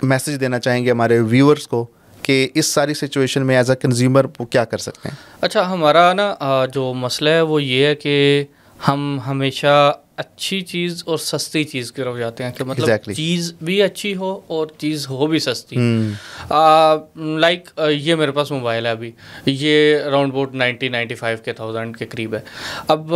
S2: मैसेज देना चाहेंगे हमारे व्यूअर्स को कि इस सारी सिचुएशन में एज अ कंज्यूमर वो क्या कर सकते हैं?
S1: अच्छा, हमारा ना जो मसला है वो ये है कि हम हमेशा अच्छी चीज़ और सस्ती चीज़ की तरफ जाते हैं कि मतलब चीज़ भी अच्छी हो और चीज़ हो भी सस्ती। लाइक ये मेरे पास मोबाइल है अभी, ये अराउंड अबाउट 90-95 के 1000 के करीब है। अब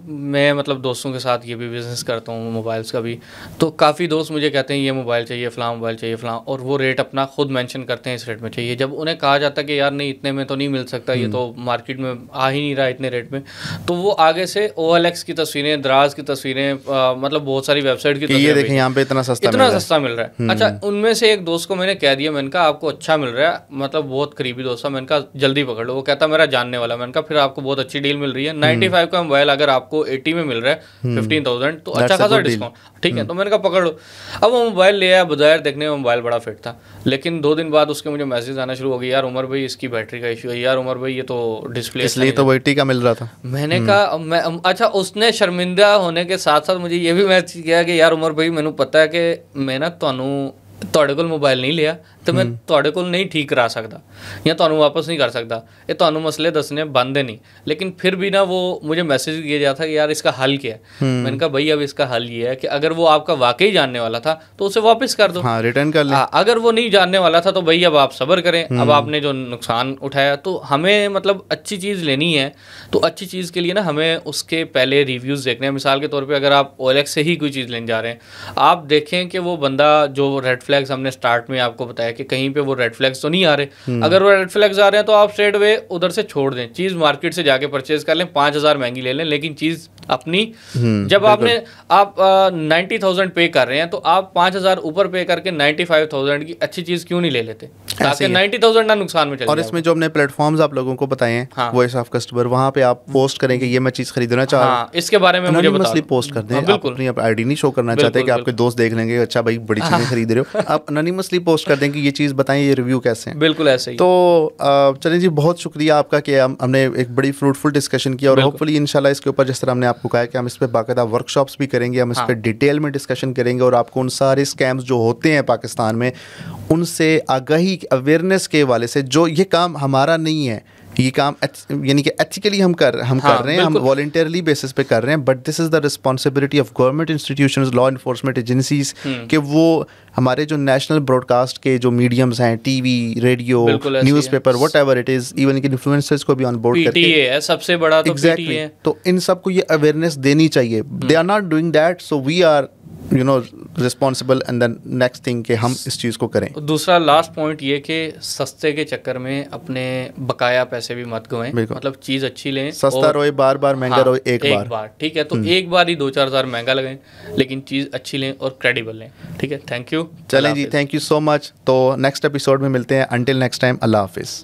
S1: मैं मतलब दोस्तों के साथ ये भी बिज़नेस करता हूँ मोबाइल्स का भी, तो काफ़ी दोस्त मुझे कहते हैं ये मोबाइल चाहिए, फ़लाँ मोबाइल चाहिए, फ़लाँ, और वो रेट अपना खुद मेंशन करते हैं इस रेट में चाहिए। जब उन्हें कहा जाता है कि यार नहीं इतने में तो नहीं मिल सकता, ये तो मार्केट में आ ही नहीं रहा इतने रेट में, तो वो आगे से OLX की तस्वीरें, दराज की तस्वीरें, मतलब बहुत सारी वेबसाइट की
S2: ये देखें यहाँ पे इतना सस्ता
S1: मिल रहा है। अच्छा, उनमें से एक दोस्त को मैंने कह दिया, मैंने कहा आपको अच्छा मिल रहा है, मतलब बहुत करीबी दोस्त है, मैंने कहा जल्दी पकड़ लो। वो कहता मेरा जानने वाला, मैंने कहा फिर आपको बहुत अच्छी डील मिल रही है। 95 का मोबाइल अगर आपको 80 में मिल रहा है 15,000 तो अच्छा खासा डिस्काउंट, ठीक है। तो मैंने कहा पकड़ लो। अब वो मोबाइल ले आया, बाजार देखने में मोबाइल बड़ा फिट था, लेकिन 2 दिन बाद उसके मुझे मैसेज आना शुरू हो गया, यार उमर भाई इसकी बैटरी का इशू है, यार उमर भाई ये तो डिस्प्ले, इसलिए
S2: तो 80 का मिल रहा था।
S1: मैंने कहा अच्छा, उसने शर्मिंदा होने के साथ साथ मुझे ये भी मैसेज किया कि यार उमर भाई मैंने पता है कि मैं ना ਤੁਹਾਡੇ ਕੋਲ मोबाइल नहीं लिया, तो मैं ਤੁਹਾਡੇ ਕੋਲ नहीं ठीक करा सकता या ਤੁਹਾਨੂੰ वापस नहीं कर सकता, ये ਤੁਹਾਨੂੰ मसले दसने बंद नहीं। लेकिन फिर भी ना वो मुझे मैसेज किया जाता कि यार इसका हल क्या है। मैंने कहा भाई अब इसका हल ये है कि अगर वो आपका वाकई जानने वाला था तो उसे वापस कर दो,
S2: हाँ, रिटर्न कर ले।
S1: अगर वो नहीं जानने वाला था तो भाई अब आप सब्र करें। अब आपने जो नुकसान उठाया, तो हमें मतलब अच्छी चीज़ लेनी है तो अच्छी चीज़ के लिए ना हमें उसके पहले रिव्यूज़ देखने हैं। मिसाल के तौर पे अगर आप OLX से ही कोई चीज़ लेने जा रहे हैं, आप देखें कि वो बंदा जो रेड फ्लैग्स हमने स्टार्ट में आपको बताया कि कहीं पे वो रेड फ्लैग्स तो नहीं आ रहे। अगर वो रेड फ्लैग्स आ रहे हैं तो आप स्ट्रेट वे उधर से छोड़ दें, चीज़ मार्केट से जाके परचेज कर लें, 5,000 महंगी ले लें, लेकिन चीज़ अपनी। जब आप 90,000 पे कर रहे हैं तो आप 5,000 ऊपर पे करके 95,000 की अच्छी चीज़ क्यों नहीं ले लेते, ताकि 90,000 ना नुकसान में चले।
S2: और इसमें जो हमने प्लेटफॉर्म्स आप लोगों को बताए हैं, वॉइस ऑफ कस्टमर, वहाँ पे आप पोस्ट करें कि ये मैं चीज़ खरीदना चाह रहा हूँ,
S1: इसके बारे में मुझे बता
S2: पोस्ट कर दें। आप अपनी आईडी नहीं शो करना चाहते कि आपके दोस्त देख लेंगे अच्छा भाई बड़ी चीज़ें खरीद रहे हो, आप अनोनिमसली पोस्ट कर दें कि ये चीज़ बताएं, ये रिव्यू कैसे हैं।
S1: बिल्कुल ऐसे ही।
S2: तो चलें जी, बहुत शुक्रिया आपका कि हमने एक बड़ी फ्रूटफुल डिस्कशन किया, और होपफुली इंशाल्लाह इसके ऊपर जिस तरह हमने आपको कहा कि हम इस पर बाकायदा वर्कशॉप्स भी करेंगे, हम इस पर डिटेल में डिस्कशन करेंगे और आपको उन सारे स्कैम्स जो होते हैं पाकिस्तान में उनसे आगाही, अवेयरनेस के हवाले से, जो ये काम हमारा नहीं है, ये काम यानी कि एथिकली हम कर रहे हैं, हम वॉलंटियरली बेसिस पे कर रहे हैं, but this is the responsibility of government institutions, law enforcement agencies, कि वो हमारे जो नेशनल ब्रॉडकास्ट के जो मीडियम्स हैं, TV, radio, newspaper, whatever it is, even कि इन्फ्लुएंसर्स को भी ऑन बोर्ड करके,
S1: PTA है सबसे बड़ा, तो
S2: एग्जैक्टली
S1: PTA है।
S2: तो इन सबको ये अवेयरनेस देनी चाहिए। They are not doing that, so we are responsible and then next thing कि हम इस चीज़ को करें।
S1: दूसरा लास्ट पॉइंट ये कि सस्ते के चक्कर में अपने बकाया पैसे भी मत गवाएं, मतलब चीज़ अच्छी लें,
S2: सस्ता रोए बार बार, महंगा रोए एक बार,
S1: ठीक है। तो एक बार ही 2-4 हज़ार महंगा लगाएं, लेकिन चीज़ अच्छी लें और क्रेडिबल लें, ठीक है। Thank you.
S2: चलें जी, थैंक यू सो मच। तो नेक्स्ट एपिसोड में मिलते हैं। अंटिल नेक्स्ट टाइम, अल्लाह हाफिज़।